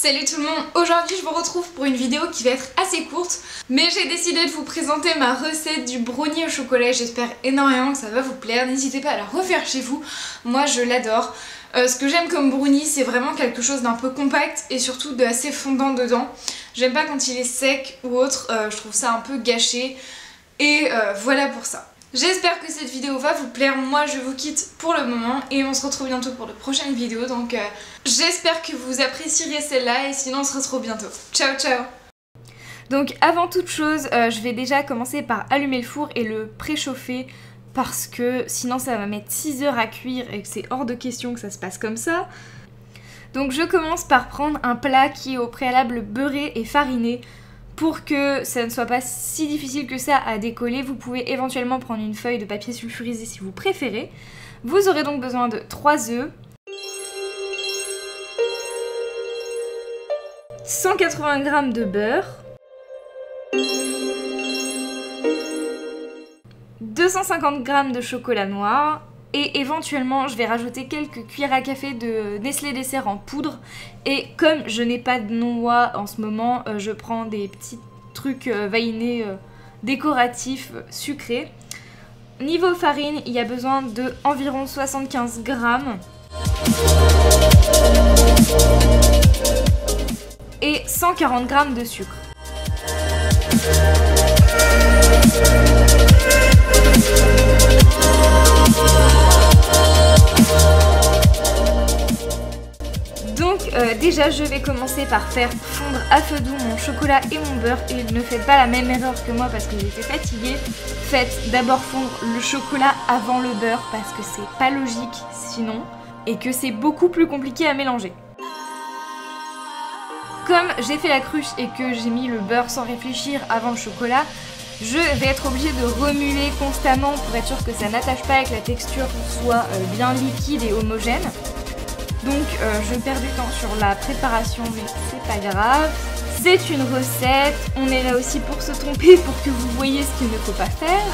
Salut tout le monde, aujourd'hui je vous retrouve pour une vidéo qui va être assez courte, mais j'ai décidé de vous présenter ma recette du brownie au chocolat. J'espère énormément que ça va vous plaire, n'hésitez pas à la refaire chez vous, moi je l'adore. Ce que j'aime comme brownie, c'est vraiment quelque chose d'un peu compact et surtout d'assez fondant dedans. J'aime pas quand il est sec ou autre, je trouve ça un peu gâché et voilà pour ça. J'espère que cette vidéo va vous plaire, moi je vous quitte pour le moment et on se retrouve bientôt pour de prochaines vidéos, donc j'espère que vous apprécierez celle-là et sinon on se retrouve bientôt. Ciao ciao. Donc avant toute chose, je vais déjà commencer par allumer le four et le préchauffer parce que sinon ça va mettre 6 heures à cuire et que c'est hors de question que ça se passe comme ça. Donc je commence par prendre un plat qui est au préalable beurré et fariné. Pour que ça ne soit pas si difficile que ça à décoller, vous pouvez éventuellement prendre une feuille de papier sulfurisé si vous préférez. Vous aurez donc besoin de 3 œufs, 180 g de beurre, 250 g de chocolat noir et éventuellement je vais rajouter quelques cuillères à café de Nestlé Dessert en poudre. Et comme je n'ai pas de noix en ce moment, je prends des petits trucs vainés décoratifs sucrés. Niveau farine, il y a besoin de environ 75 g et 140 g de sucre. Donc déjà je vais commencer par faire fondre à feu doux mon chocolat et mon beurre et ne faites pas la même erreur que moi parce que j'étais fatiguée. Faites d'abord fondre le chocolat avant le beurre parce que c'est pas logique sinon et que c'est beaucoup plus compliqué à mélanger. Comme j'ai fait la cruche et que j'ai mis le beurre sans réfléchir avant le chocolat, je vais être obligée de remuer constamment pour être sûr que ça n'attache pas et que la texture soit bien liquide et homogène. Donc je perds du temps sur la préparation mais c'est pas grave. C'est une recette, on est là aussi pour se tromper pour que vous voyez ce qu'il ne faut pas faire.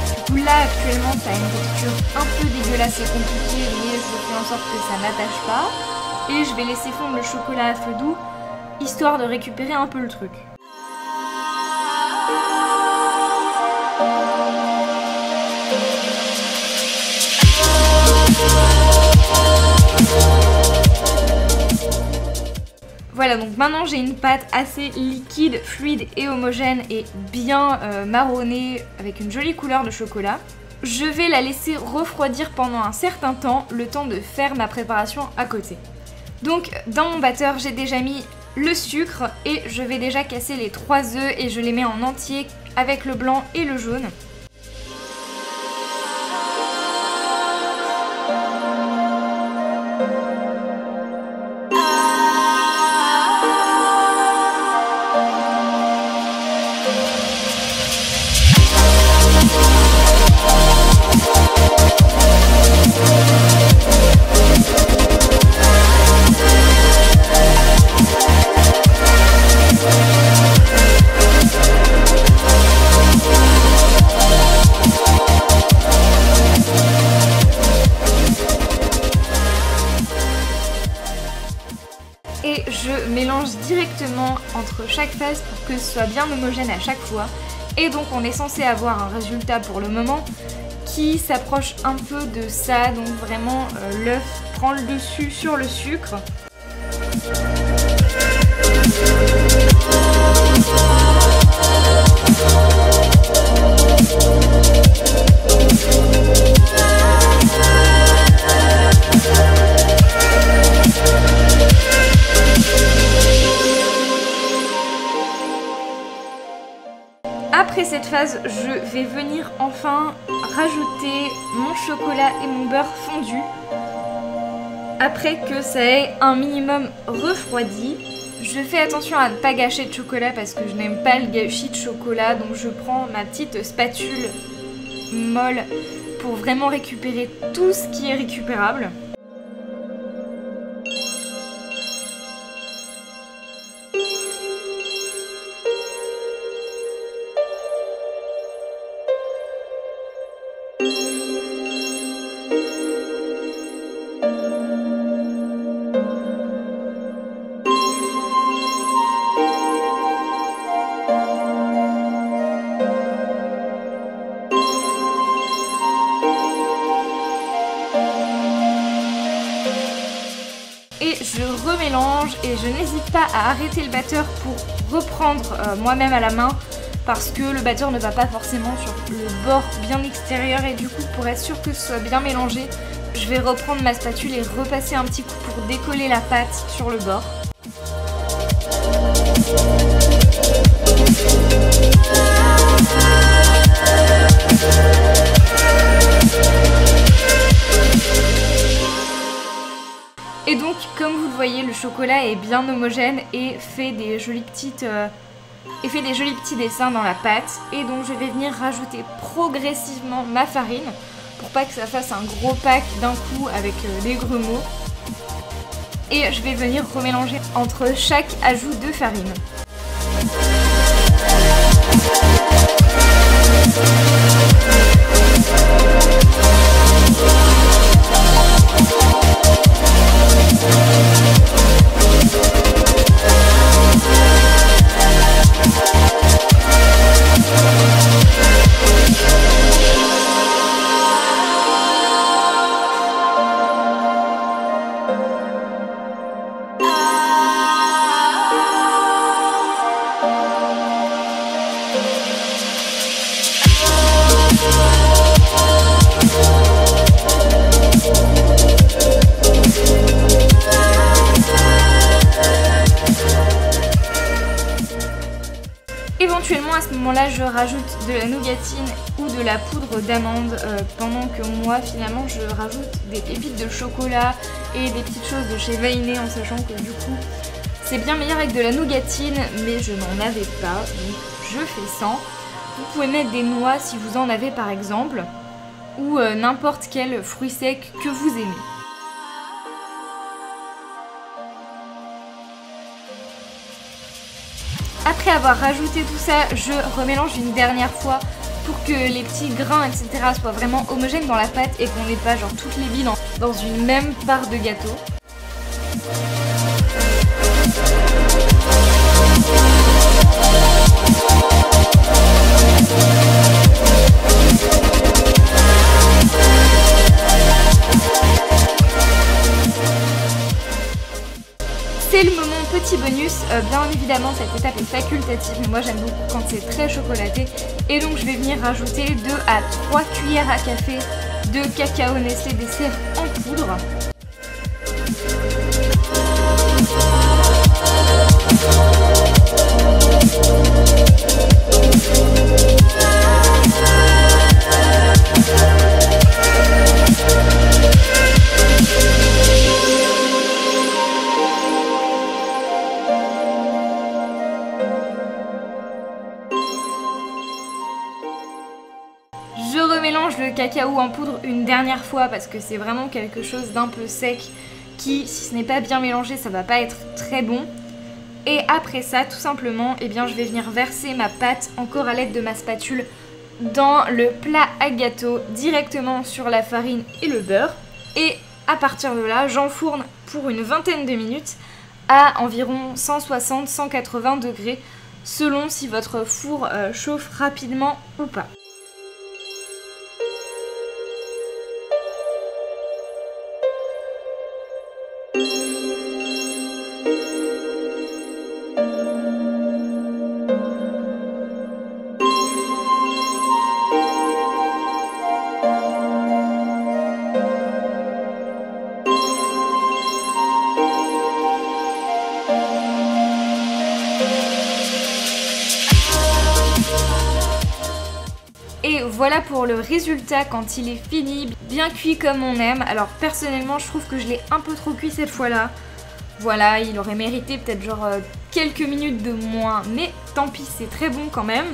Du coup là actuellement ça a une texture un peu dégueulasse et compliquée mais je fais en sorte que ça n'attache pas. Et je vais laisser fondre le chocolat à feu doux histoire de récupérer un peu le truc. Voilà, donc maintenant j'ai une pâte assez liquide, fluide et homogène et bien marronnée avec une jolie couleur de chocolat. Je vais la laisser refroidir pendant un certain temps, le temps de faire ma préparation à côté. Donc dans mon batteur j'ai déjà mis le sucre et je vais déjà casser les 3 œufs et je les mets en entier avec le blanc et le jaune. Et je mélange directement entre chaque phase pour que ce soit bien homogène à chaque fois. Et donc on est censé avoir un résultat pour le moment qui s'approche un peu de ça. Donc vraiment l'œuf prend le dessus sur le sucre. Après cette phase, je vais venir enfin rajouter mon chocolat et mon beurre fondu après que ça ait un minimum refroidi. Je fais attention à ne pas gâcher de chocolat parce que je n'aime pas le gâchis de chocolat, donc je prends ma petite spatule molle pour vraiment récupérer tout ce qui est récupérable. et je n'hésite pas à arrêter le batteur pour reprendre moi-même à la main parce que le batteur ne va pas forcément sur le bord bien extérieur et du coup pour être sûr que ce soit bien mélangé, je vais reprendre ma spatule et repasser un petit coup pour décoller la pâte sur le bord. Et donc, comme vous le voyez, le chocolat est bien homogène et fait des jolis petits dessins dans la pâte. Et donc, je vais venir rajouter progressivement ma farine pour pas que ça fasse un gros pack d'un coup avec des grumeaux. Et je vais venir remélanger entre chaque ajout de farine. Éventuellement à ce moment-là je rajoute de la nougatine ou de la poudre d'amande pendant que moi finalement je rajoute des pépites de chocolat et des petites choses de chez Vainé en sachant que du coup c'est bien meilleur avec de la nougatine mais je n'en avais pas donc je fais sans. Vous pouvez mettre des noix si vous en avez par exemple ou n'importe quel fruit sec que vous aimez. Après avoir rajouté tout ça, je remélange une dernière fois pour que les petits grains etc. soient vraiment homogènes dans la pâte et qu'on n'ait pas genre toutes les billes dans une même part de gâteau. C'est le moment petit bonus, bien évidemment cette étape est facultative, mais moi j'aime beaucoup quand c'est très chocolaté et donc je vais venir rajouter 2 à 3 cuillères à café de cacao Nestlé dessert en poudre. Je remélange le cacao en poudre une dernière fois parce que c'est vraiment quelque chose d'un peu sec qui, si ce n'est pas bien mélangé, ça va pas être très bon. Et après ça, tout simplement, eh bien, je vais venir verser ma pâte encore à l'aide de ma spatule dans le plat à gâteau directement sur la farine et le beurre. Et à partir de là, j'enfourne pour une vingtaine de minutes à environ 160-180 degrés selon si votre four chauffe rapidement ou pas. Et voilà pour le résultat quand il est fini, bien cuit comme on aime. Alors personnellement je trouve que je l'ai un peu trop cuit cette fois-là. Voilà, il aurait mérité peut-être genre quelques minutes de moins, mais tant pis, c'est très bon quand même.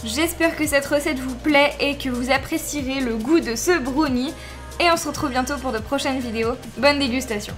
J'espère que cette recette vous plaît et que vous apprécierez le goût de ce brownie. Et on se retrouve bientôt pour de prochaines vidéos. Bonne dégustation!